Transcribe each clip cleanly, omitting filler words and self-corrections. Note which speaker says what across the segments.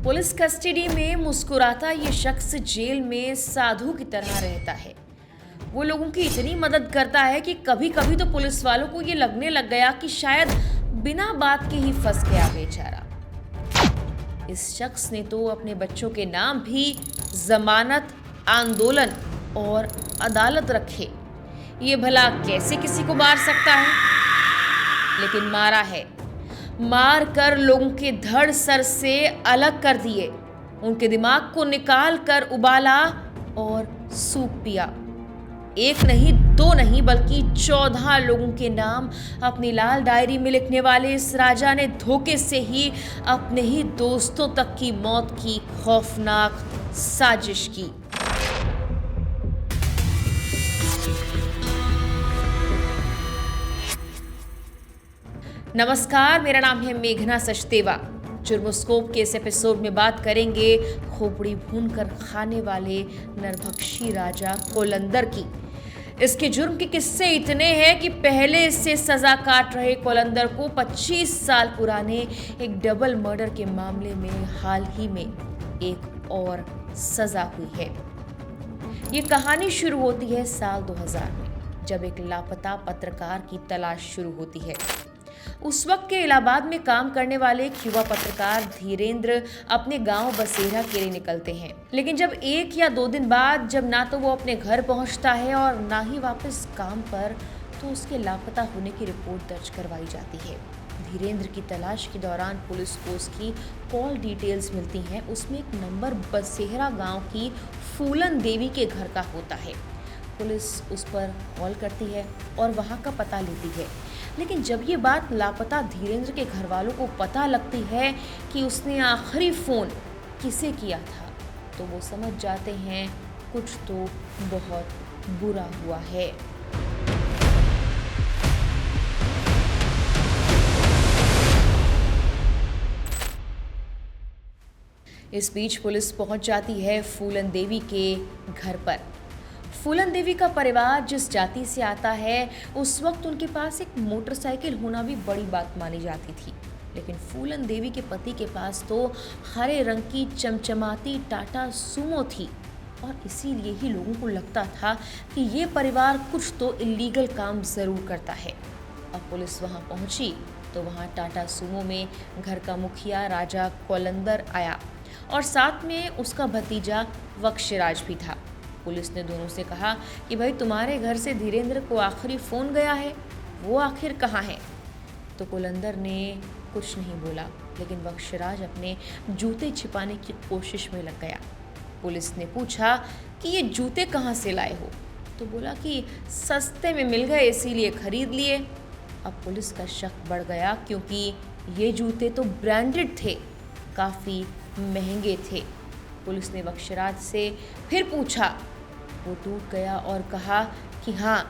Speaker 1: Police custody में मुस्कुराता ये शख्स जेल में साधु की तरह रहता है। वो लोगों की इतनी मदद करता है कि कभी कभी तो पुलिस वालों को ये लगने लग गया कि शायद बिना बात के ही फंस गया बेचारा। इस शख्स ने तो अपने बच्चों के नाम भी जमानत, आंदोलन और अदालत रखे। ये भला कैसे किसी को मार सकता है? लेकिन मारा है। मार कर लोगों के धड़ सर से अलग कर दिए, उनके दिमाग को निकाल कर उबाला और सूप पिया। एक नहीं, दो नहीं, बल्कि 14 लोगों के नाम अपनी लाल डायरी में लिखने वाले इस राजा ने धोखे से ही अपने ही दोस्तों तक की मौत की खौफनाक साजिश की। नमस्कार, मेरा नाम है मेघना सचदेवा। जुर्मोस्कोप के इस एपिसोड में बात करेंगे खोपड़ी भूनकर खाने वाले नरभक्षी राजा कोलंदर की। इसके जुर्म के किस्से इतने हैं कि पहले इससे सजा काट रहे कोलंदर को 25 साल पुराने एक डबल मर्डर के मामले में हाल ही में एक और सजा हुई है। ये कहानी शुरू होती है साल 2000 में, जब एक लापता पत्रकार की तलाश शुरू होती है। उस वक्त के इलाहाबाद में काम करने वाले एक युवा पत्रकार धीरेंद्र अपने गांव बसेरा के लिए निकलते हैं। लेकिन जब 1 या 2 दिन बाद जब ना तो वो अपने घर पहुंचता है और ना ही वापस काम पर, तो उसके लापता होने की रिपोर्ट दर्ज करवाई जाती है। धीरेंद्र की तलाश के दौरान पुलिस को उसकी कॉल डिटेल्स मिलती हैं। उसमें एक नंबर बसेरा गाँव की फूलन देवी के घर का होता है। पुलिस उस पर कॉल करती है और वहाँ का पता लेती है। लेकिन जब ये बात लापता धीरेंद्र के घर वालों को पता लगती है कि उसने आखिरी फ़ोन किसे किया था, तो वो समझ जाते हैं कुछ तो बहुत बुरा हुआ है। इस बीच पुलिस पहुंच जाती है फूलन देवी के घर पर। फूलन देवी का परिवार जिस जाति से आता है, उस वक्त उनके पास एक मोटरसाइकिल होना भी बड़ी बात मानी जाती थी। लेकिन फूलन देवी के पति के पास तो हरे रंग की चमचमाती टाटा सुमो थी और इसीलिए ही लोगों को लगता था कि ये परिवार कुछ तो इलीगल काम ज़रूर करता है। अब पुलिस वहाँ पहुँची तो वहाँ टाटा सुमो में घर का मुखिया राजा कोलंदर आया और साथ में उसका भतीजा वक्षराज भी था। पुलिस ने दोनों से कहा कि भाई, तुम्हारे घर से धीरेंद्र को आखिरी फ़ोन गया है, वो आखिर कहाँ है? तो कोलंदर ने कुछ नहीं बोला, लेकिन वक्षराज अपने जूते छिपाने की कोशिश में लग गया। पुलिस ने पूछा कि ये जूते कहाँ से लाए हो? तो बोला कि सस्ते में मिल गए इसीलिए खरीद लिए। अब पुलिस का शक बढ़ गया क्योंकि ये जूते तो ब्रांडेड थे, काफ़ी महंगे थे। पुलिस ने वक्षराज से फिर पूछा। वो टूट गया और कहा कि हाँ,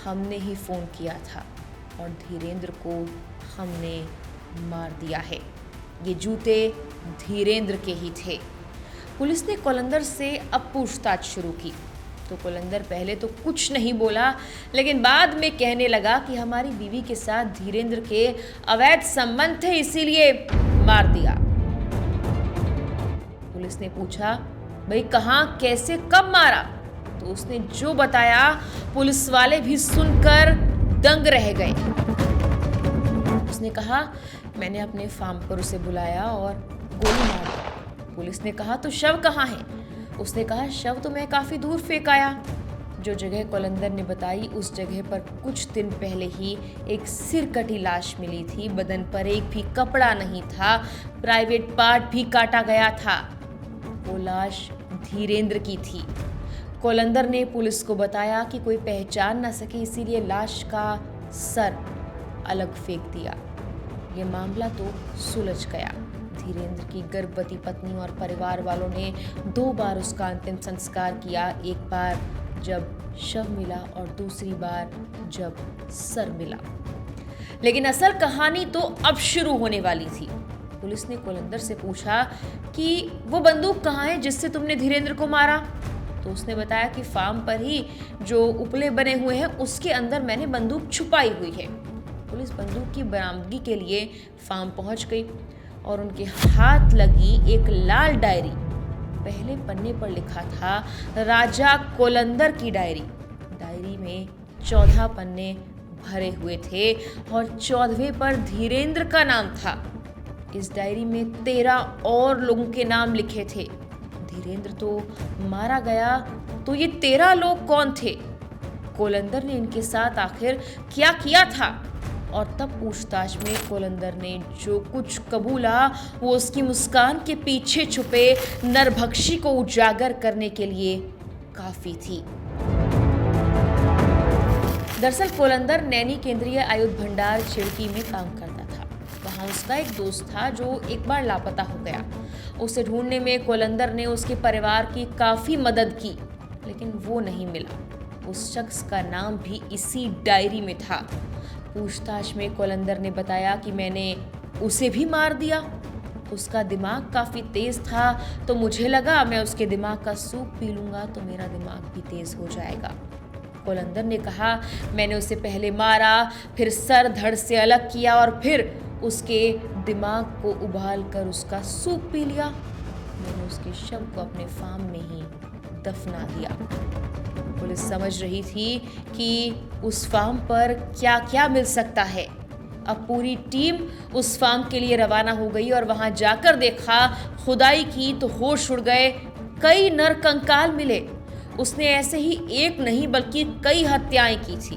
Speaker 1: हमने ही फ़ोन किया था और धीरेंद्र को हमने मार दिया है। ये जूते धीरेंद्र के ही थे। पुलिस ने कोलंदर से अब पूछताछ शुरू की तो कोलंदर पहले तो कुछ नहीं बोला, लेकिन बाद में कहने लगा कि हमारी बीवी के साथ धीरेंद्र के अवैध संबंध थे, इसीलिए मार दिया। पुलिस ने पूछा, भाई कहाँ, कैसे, कब मारा? तो उसने जो बताया पुलिस वाले भी सुनकर दंग रह गए। उसने कहा, मैंने अपने फार्म पर उसे बुलाया और गोली मार दी। पुलिस ने कहा, तो शव कहाँ है? उसने कहा, शव तो मैं काफ़ी दूर फेंक आया। जो जगह कोलंदर ने बताई, उस जगह पर कुछ दिन पहले ही एक सिर कटी लाश मिली थी। बदन पर एक भी कपड़ा नहीं था, प्राइवेट पार्ट भी काटा गया था। वो लाश धीरेंद्र की थी। कोलंदर ने पुलिस को बताया कि कोई पहचान ना सके, इसीलिए लाश का सर अलग फेंक दिया। ये मामला तो सुलझ गया। धीरेंद्र की गर्भवती पत्नी और परिवार वालों ने 2 बार उसका अंतिम संस्कार किया। एक बार जब शव मिला और दूसरी बार जब सर मिला। लेकिन असल कहानी तो अब शुरू होने वाली थी। पुलिस ने कोलंदर से पूछा कि वो बंदूक कहाँ है जिससे तुमने धीरेंद्र को मारा? तो उसने बताया कि फार्म पर ही जो उपले बने हुए हैं उसके अंदर मैंने बंदूक छुपाई हुई है। पुलिस बंदूक की बरामदगी के लिए फार्म पहुंच गई। और उनके हाथ लगी एक लाल डायरी। पहले पन्ने पर लिखा था राजा कोलंदर की डायरी। डायरी में 14 पन्ने भरे हुए थे और 14वें पर धीरेंद्र का नाम था। इस डायरी में 13 और लोगों के नाम लिखे थे। धीरेंद्र तो मारा गया, तो ये 13 लोग कौन थे? कोलंदर ने इनके साथ आखिर क्या किया था? और तब पूछताछ में कोलंदर ने जो कुछ कबूला वो उसकी मुस्कान के पीछे छुपे नरभक्षी को उजागर करने के लिए काफी थी। दरअसल कोलंदर नैनी केंद्रीय आयुध भंडार चिड़की में काम करता था। वहां उसका एक दोस्त था जो एक बार लापता हो गया। उसे ढूंढने में कोलंदर ने उसके परिवार की काफी मदद की, लेकिन वो नहीं मिला। उस शख्स का नाम भी इसी डायरी में था। पूछताछ में कोलंदर ने बताया कि मैंने उसे भी मार दिया। उसका दिमाग काफी तेज था, तो मुझे लगा मैं उसके दिमाग का सूप पी लूंगा तो मेरा दिमाग भी तेज हो जाएगा। कोलंदर ने कहा, मैंने उसे पहले मारा, फिर सर धड़ से अलग किया और फिर उसके दिमाग को उबाल कर उसका सूप पी लिया। मैंने उसके शव को अपने फार्म में ही दफना दिया। पुलिस समझ रही थी कि उस फार्म पर क्या क्या मिल सकता है। अब पूरी टीम उस फार्म के लिए रवाना हो गई और वहां जाकर देखा, खुदाई की तो होश उड़ गए। कई नर कंकाल मिले। उसने ऐसे ही एक नहीं बल्कि कई हत्याएं की थी।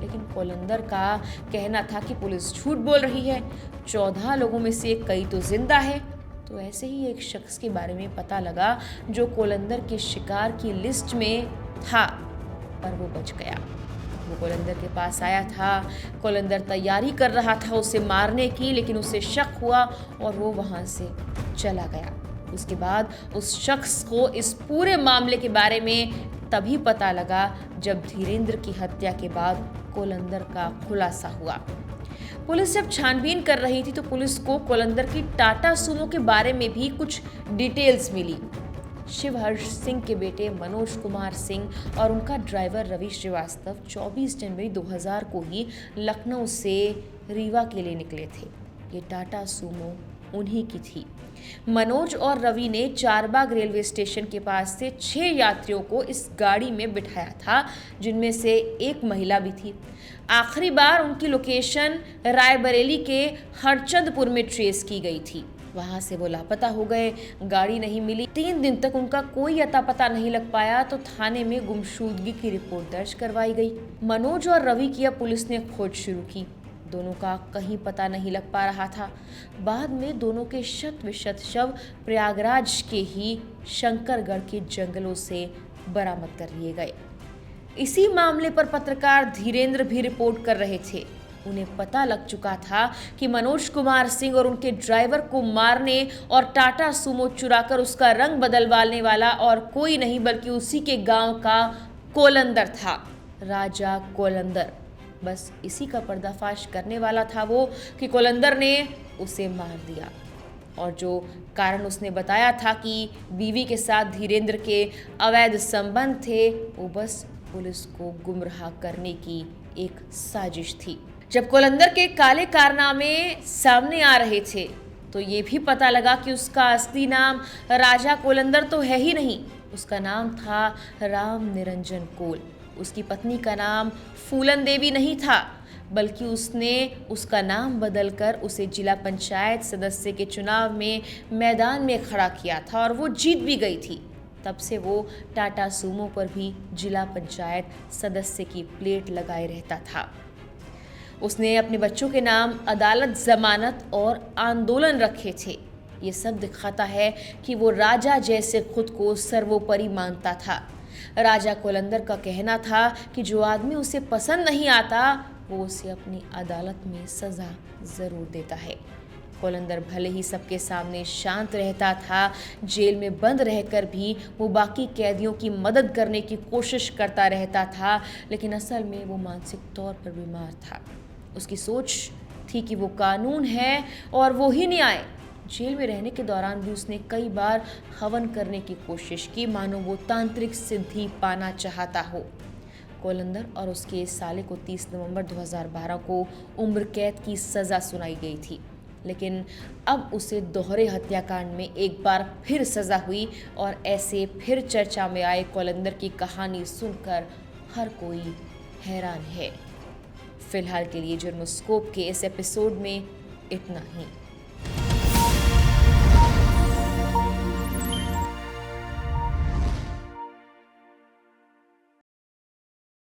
Speaker 1: लेकिन कोलंदर का कहना था कि पुलिस झूठ बोल रही है। 14 लोगों में से कई तो जिंदा है। तो ऐसे ही एक शख्स के बारे में पता लगा जो कोलंदर के शिकार की लिस्ट में था, पर वो बच गया। वो कोलंदर के पास आया था। कोलंदर तैयारी कर रहा था उसे मारने की, लेकिन उसे शक हुआ और वो वहां से चला गया। उसके बाद उस शख्स को इस पूरे मामले के बारे में तभी पता लगा जब धीरेंद्र की हत्या के बाद कोलंदर का खुलासा हुआ। पुलिस जब छानबीन कर रही थी तो पुलिस को कोलंदर की टाटा सूमो के बारे में भी कुछ डिटेल्स मिली। शिवहर्ष सिंह के बेटे मनोज कुमार सिंह और उनका ड्राइवर रवि श्रीवास्तव 24 जनवरी 2000 को ही लखनऊ से रीवा के लिए निकले थे। ये टाटा सूमो उन्हीं की थी। मनोज और रवि ने चारबाग रेलवे स्टेशन के पास से 6 यात्रियों को इस गाड़ी में बिठाया था, जिनमें से एक महिला भी थी। आखिरी बार उनकी लोकेशन रायबरेली के हरचंदपुर में ट्रेस की गई थी। वहां से वो लापता हो गए। गाड़ी नहीं मिली। 3 दिन तक उनका कोई अता पता नहीं लग पाया, तो थाने में गुमशुदगी की रिपोर्ट दर्ज करवाई गई। मनोज और रवि की अब पुलिस ने खोज शुरू की। दोनों का कहीं पता नहीं लग पा रहा था। बाद में दोनों के शत विशत शव प्रयागराज के ही शंकरगढ़ के जंगलों से बरामद कर लिए गए। इसी मामले पर पत्रकार धीरेंद्र भी रिपोर्ट कर रहे थे। उन्हें पता लग चुका था कि मनोज कुमार सिंह और उनके ड्राइवर को मारने और टाटा सूमो चुराकर उसका रंग बदलवाने वाला और कोई नहीं बल्कि उसी के गांव का कोलंदर था, राजा कोलंदर। बस इसी का पर्दाफाश करने वाला था वो कि कोलंदर ने उसे मार दिया। और जो कारण उसने बताया था कि बीवी के साथ धीरेंद्र के अवैध संबंध थे, वो बस पुलिस को गुमराह करने की एक साजिश थी। जब कोलंदर के काले कारनामे सामने आ रहे थे तो ये भी पता लगा कि उसका असली नाम राजा कोलंदर तो है ही नहीं। उसका नाम था राम निरंजन कोल। उसकी पत्नी का नाम फूलन देवी नहीं था, बल्कि उसने उसका नाम बदलकर उसे जिला पंचायत सदस्य के चुनाव में मैदान में खड़ा किया था और वो जीत भी गई थी। तब से वो टाटा सूमो पर भी जिला पंचायत सदस्य की प्लेट लगाए रहता था। उसने अपने बच्चों के नाम अदालत, जमानत और आंदोलन रखे थे। ये सब दिखाता है कि वो राजा जैसे खुद को सर्वोपरि मानता था। राजा कोलंदर का कहना था कि जो आदमी उसे पसंद नहीं आता वो उसे अपनी अदालत में सजा जरूर देता है। कोलंदर भले ही सबके सामने शांत रहता था, जेल में बंद रहकर भी वो बाकी कैदियों की मदद करने की कोशिश करता रहता था, लेकिन असल में वो मानसिक तौर पर बीमार था। उसकी सोच थी कि वो कानून है और वो ही न्याय। जेल में रहने के दौरान भी उसने कई बार हवन करने की कोशिश की, मानो वो तांत्रिक सिद्धि पाना चाहता हो। कोलंदर और उसके साले को 30 नवंबर 2012 को उम्र कैद की सज़ा सुनाई गई थी, लेकिन अब उसे दोहरे हत्याकांड में एक बार फिर सज़ा हुई और ऐसे फिर चर्चा में आए कौलंदर की कहानी सुनकर हर कोई हैरान है। फिलहाल के लिए जुर्मस्कोप के इस एपिसोड में इतना ही।